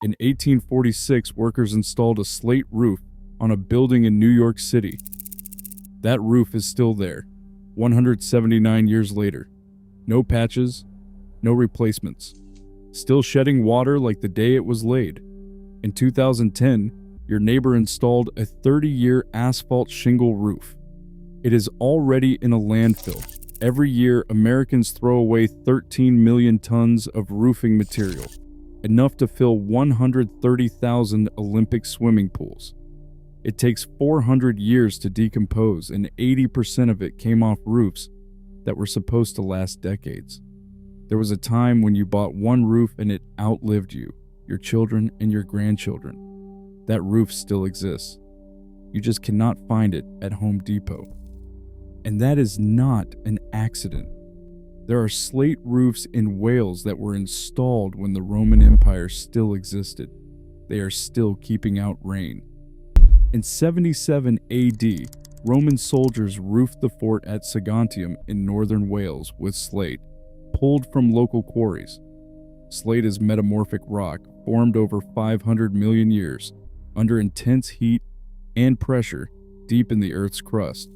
In 1846, workers installed a slate roof on a building in New York City. That roof is still there, 179 years later. No patches, no replacements. Still shedding water like the day it was laid. In 2010, your neighbor installed a 30-year asphalt shingle roof. It is already in a landfill. Every year, Americans throw away 13 million tons of roofing material, enough to fill 130,000 Olympic swimming pools. It takes 400 years to decompose, and 80% of it came off roofs that were supposed to last decades. There was a time when you bought one roof and it outlived you, your children, and your grandchildren. That roof still exists. You just cannot find it at Home Depot. And that is not an accident. There are slate roofs in Wales that were installed when the Roman Empire still existed. They are still keeping out rain. In 77 AD, Roman soldiers roofed the fort at Saguntium in northern Wales with slate, pulled from local quarries. Slate is metamorphic rock formed over 500 million years under intense heat and pressure deep in the Earth's crust.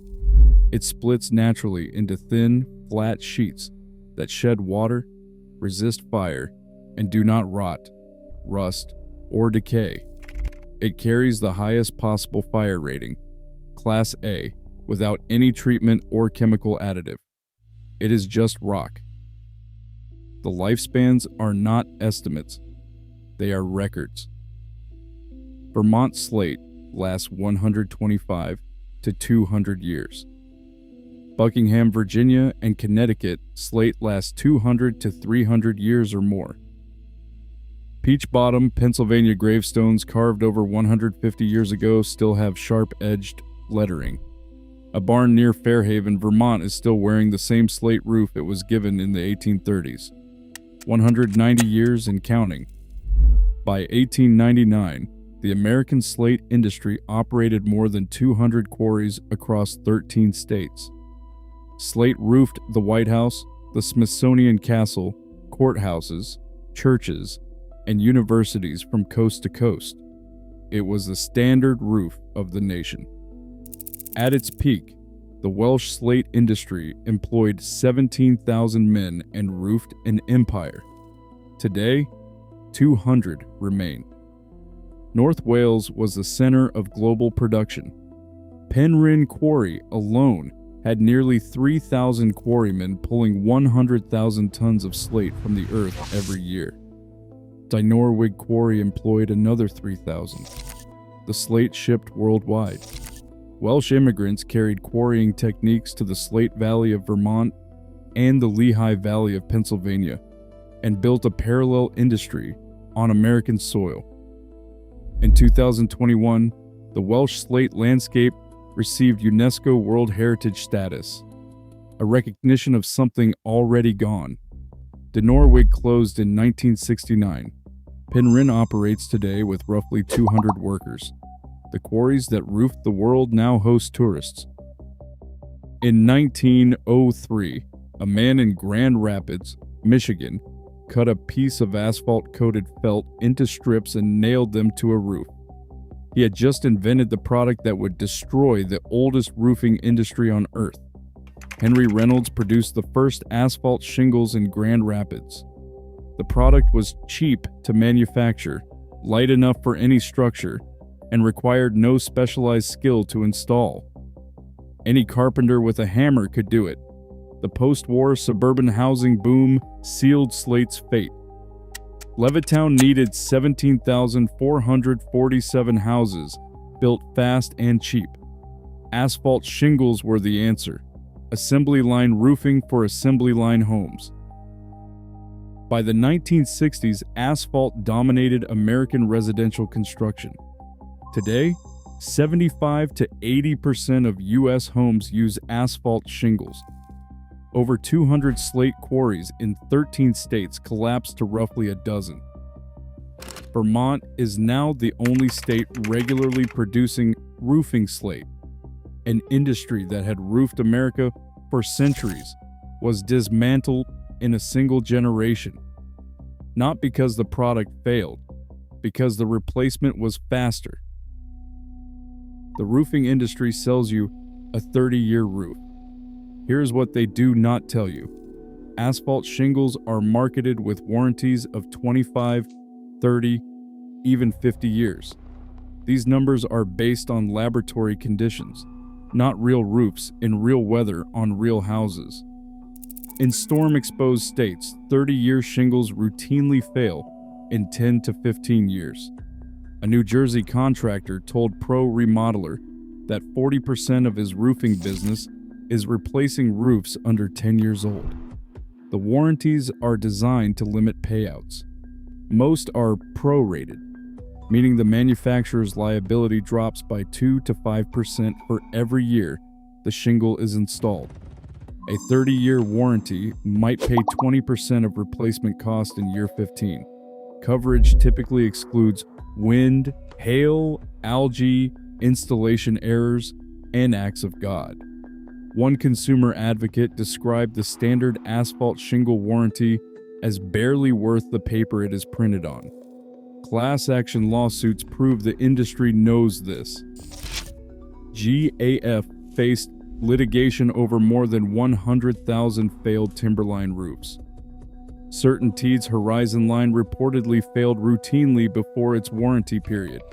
It splits naturally into thin, flat sheets that shed water, resist fire, and do not rot, rust, or decay. It carries the highest possible fire rating, Class A, without any treatment or chemical additive. It is just rock. The lifespans are not estimates, they are records. Vermont slate lasts 125 to 200 years. Buckingham, Virginia, and Connecticut slate lasts 200 to 300 years or more. Peach Bottom, Pennsylvania gravestones carved over 150 years ago still have sharp-edged lettering. A barn near Fairhaven, Vermont is still wearing the same slate roof it was given in the 1830s. 190 years and counting. By 1899, the American slate industry operated more than 200 quarries across 13 states. Slate roofed the White House, the Smithsonian Castle, courthouses, churches, and universities from coast to coast. It was the standard roof of the nation. At its peak, the Welsh slate industry employed 17,000 men and roofed an empire. Today, 200 remain. North Wales was the center of global production. Penrhyn Quarry alone had nearly 3,000 quarrymen pulling 100,000 tons of slate from the earth every year. Dinorwig Quarry employed another 3,000. The slate shipped worldwide. Welsh immigrants carried quarrying techniques to the Slate Valley of Vermont and the Lehigh Valley of Pennsylvania, and built a parallel industry on American soil. In 2021, the Welsh slate landscape received UNESCO World Heritage status, a recognition of something already gone. Dinorwig closed in 1969. Penrhyn operates today with roughly 200 workers. The quarries that roofed the world now host tourists. In 1903, a man in Grand Rapids, Michigan, cut a piece of asphalt-coated felt into strips and nailed them to a roof. He had just invented the product that would destroy the oldest roofing industry on Earth. Henry Reynolds produced the first asphalt shingles in Grand Rapids. The product was cheap to manufacture, light enough for any structure, and required no specialized skill to install. Any carpenter with a hammer could do it. The post-war suburban housing boom sealed Slate's fate. Levittown needed 17,447 houses, built fast and cheap. Asphalt shingles were the answer. Assembly line roofing for assembly line homes. By the 1960s, asphalt dominated American residential construction. Today, 75 to 80% of U.S. homes use asphalt shingles. Over 200 slate quarries in 13 states collapsed to roughly a dozen. Vermont is now the only state regularly producing roofing slate. An industry that had roofed America for centuries was dismantled in a single generation. Not because the product failed, because the replacement was faster. The roofing industry sells you a 30-year roof. Here's what they do not tell you. Asphalt shingles are marketed with warranties of 25, 30, even 50 years. These numbers are based on laboratory conditions, not real roofs in real weather on real houses. In storm-exposed states, 30-year shingles routinely fail in 10 to 15 years. A New Jersey contractor told Pro Remodeler that 40% of his roofing business is replacing roofs under 10 years old. The warranties are designed to limit payouts. Most are prorated, meaning the manufacturer's liability drops by 2 to 5% for every year the shingle is installed. A 30-year warranty might pay 20% of replacement cost in year 15. Coverage typically excludes wind, hail, algae, installation errors, and acts of God. One consumer advocate described the standard asphalt shingle warranty as barely worth the paper it is printed on. Class action lawsuits prove the industry knows this. GAF faced litigation over more than 100,000 failed timberline roofs. CertainTeed's Horizon line reportedly failed routinely before its warranty period.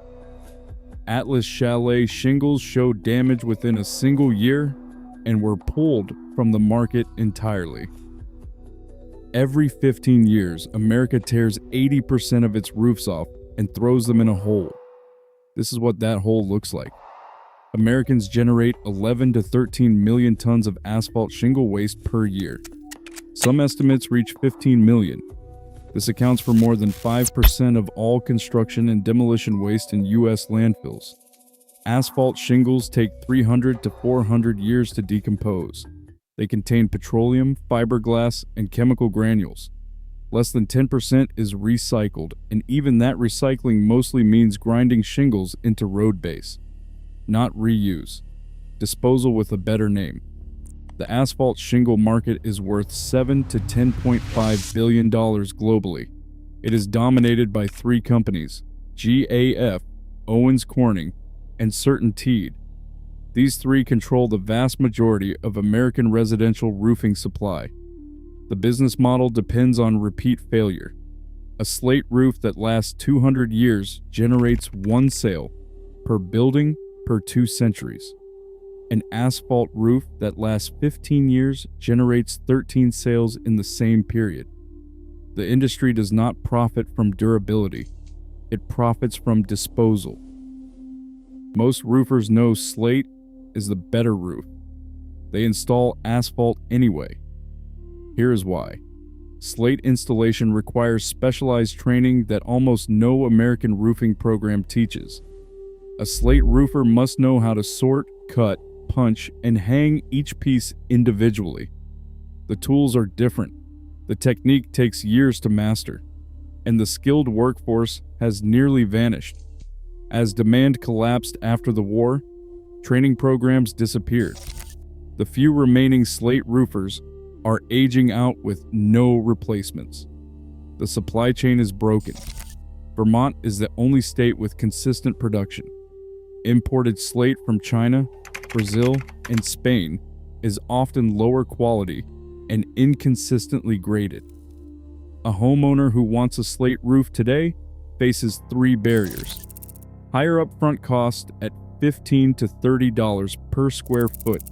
Atlas Chalet shingles showed damage within a single year and were pulled from the market entirely. Every 15 years, America tears 80% of its roofs off and throws them in a hole. This is what that hole looks like. Americans generate 11 to 13 million tons of asphalt shingle waste per year. Some estimates reach 15 million. This accounts for more than 5% of all construction and demolition waste in U.S. landfills. Asphalt shingles take 300 to 400 years to decompose. They contain petroleum, fiberglass, and chemical granules. Less than 10% is recycled, and even that recycling mostly means grinding shingles into road base. Not reuse. Disposal with a better name. The asphalt shingle market is worth $7 to $10.5 billion globally. It is dominated by three companies, GAF, Owens Corning, and CertainTeed. These three control the vast majority of American residential roofing supply. The business model depends on repeat failure. A slate roof that lasts 200 years generates one sale per building per 2 centuries. An asphalt roof that lasts 15 years generates 13 sales in the same period. The industry does not profit from durability. It profits from disposal. Most roofers know slate is the better roof. They install asphalt anyway. Here is why. Slate installation requires specialized training that almost no American roofing program teaches. A slate roofer must know how to sort, cut, punch, and hang each piece individually. The tools are different. The technique takes years to master, and the skilled workforce has nearly vanished. As demand collapsed after the war, training programs disappeared. The few remaining slate roofers are aging out with no replacements. The supply chain is broken. Vermont is the only state with consistent production. Imported slate from China, Brazil, and Spain is often lower quality and inconsistently graded. A homeowner who wants a slate roof today faces 3 barriers. Higher upfront cost at $15 to $30 per square foot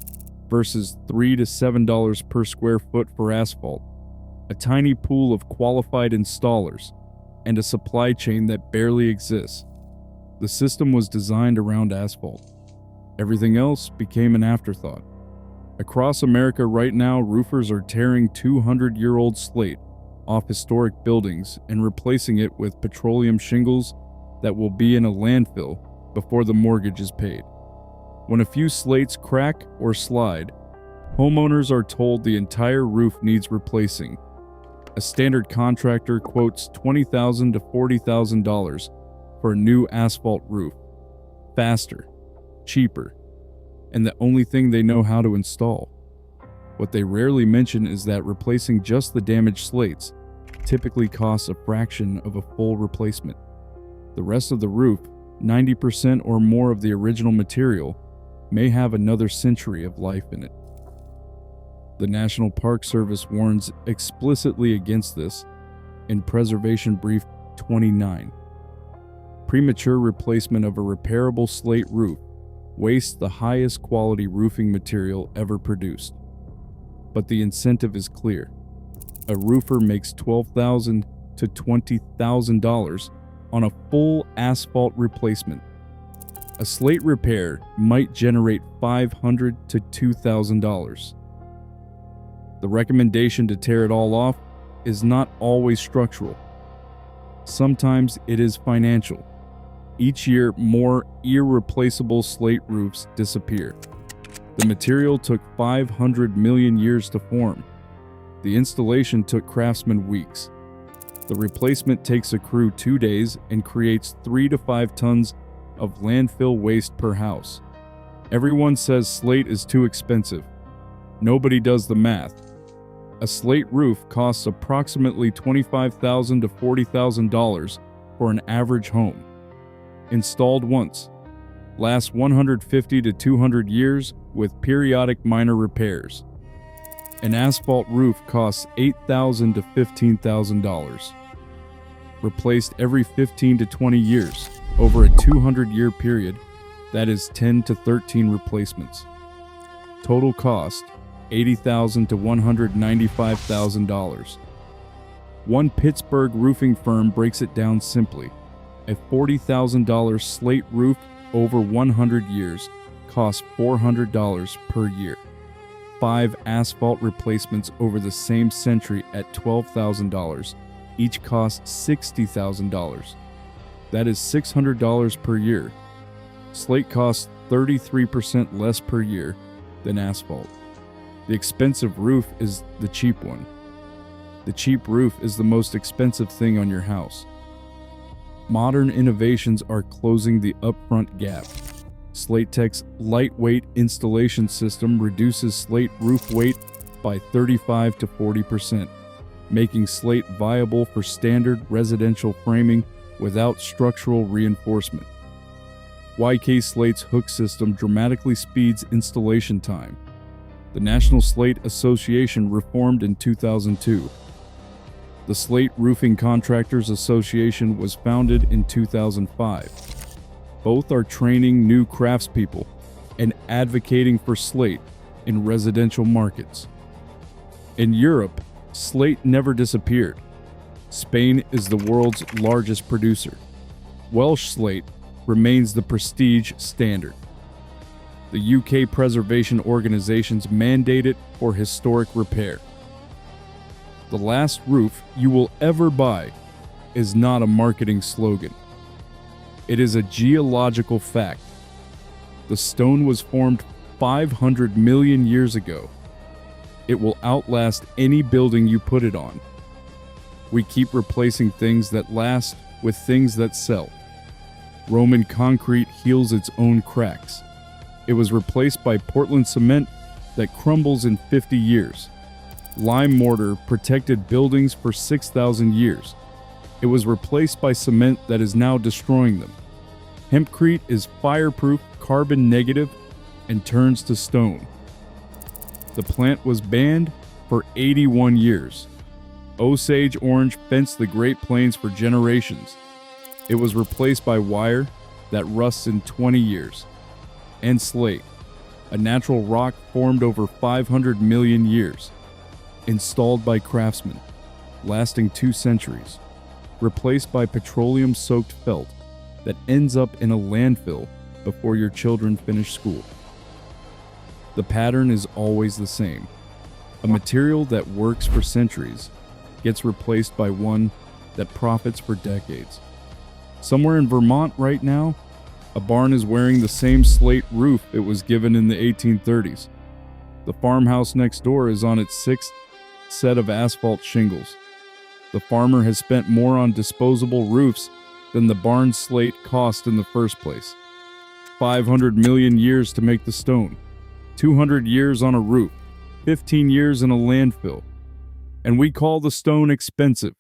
versus $3 to $7 per square foot for asphalt, a tiny pool of qualified installers, and a supply chain that barely exists. The system was designed around asphalt. Everything else became an afterthought. Across America right now, roofers are tearing 200-year-old slate off historic buildings and replacing it with petroleum shingles that will be in a landfill before the mortgage is paid. When a few slates crack or slide, homeowners are told the entire roof needs replacing. A standard contractor quotes $20,000 to $40,000 for a new asphalt roof. Faster, cheaper, and the only thing they know how to install. What they rarely mention is that replacing just the damaged slates typically costs a fraction of a full replacement. The rest of the roof, 90% or more of the original material, may have another century of life in it. The National Park Service warns explicitly against this in Preservation Brief 29. Premature replacement of a repairable slate roof wastes the highest quality roofing material ever produced. But the incentive is clear. A roofer makes $12,000 to $20,000 on a full asphalt replacement. A slate repair might generate $500 to $2,000. The recommendation to tear it all off is not always structural. Sometimes it is financial. Each year, more irreplaceable slate roofs disappear. The material took 500 million years to form. The installation took craftsmen weeks. The replacement takes a crew 2 days and creates 3 to 5 tons of landfill waste per house. Everyone says slate is too expensive. Nobody does the math. A slate roof costs approximately $25,000 to $40,000 for an average home. Installed once, lasts 150 to 200 years with periodic minor repairs. An asphalt roof costs $8,000 to $15,000. Replaced every 15 to 20 years, over a 200-year period, that is 10 to 13 replacements. Total cost, $80,000 to $195,000. One Pittsburgh roofing firm breaks it down simply. A $40,000 slate roof over 100 years costs $400 per year. 5 asphalt replacements over the same century at $12,000 each cost $60,000. That is $600 per year. Slate costs 33% less per year than asphalt. The expensive roof is the cheap one. The cheap roof is the most expensive thing on your house. Modern innovations are closing the upfront gap. SlateTech's lightweight installation system reduces slate roof weight by 35 to 40%, making slate viable for standard residential framing without structural reinforcement. YK Slate's hook system dramatically speeds installation time. The National Slate Association reformed in 2002. The Slate Roofing Contractors Association was founded in 2005. Both are training new craftspeople and advocating for slate in residential markets. In Europe, slate never disappeared. Spain is the world's largest producer. Welsh slate remains the prestige standard. The UK preservation organizations mandate it for historic repair. The last roof you will ever buy is not a marketing slogan. It is a geological fact. The stone was formed 500 million years ago. It will outlast any building you put it on. We keep replacing things that last with things that sell. Roman concrete heals its own cracks. It was replaced by Portland cement that crumbles in 50 years. Lime mortar protected buildings for 6,000 years. It was replaced by cement that is now destroying them. Hempcrete is fireproof, carbon negative, and turns to stone. The plant was banned for 81 years. Osage orange fenced the Great Plains for generations. It was replaced by wire that rusts in 20 years. And slate, a natural rock formed over 500 million years. Installed by craftsmen, lasting 2 centuries. Replaced by petroleum-soaked felt that ends up in a landfill before your children finish school. The pattern is always the same. A material that works for centuries gets replaced by one that profits for decades. Somewhere in Vermont right now, a barn is wearing the same slate roof it was given in the 1830s. The farmhouse next door is on its 6th set of asphalt shingles. The farmer has spent more on disposable roofs than the barn slate cost in the first place. 500 million years to make the stone, 200 years on a roof, 15 years in a landfill. And we call the stone expensive.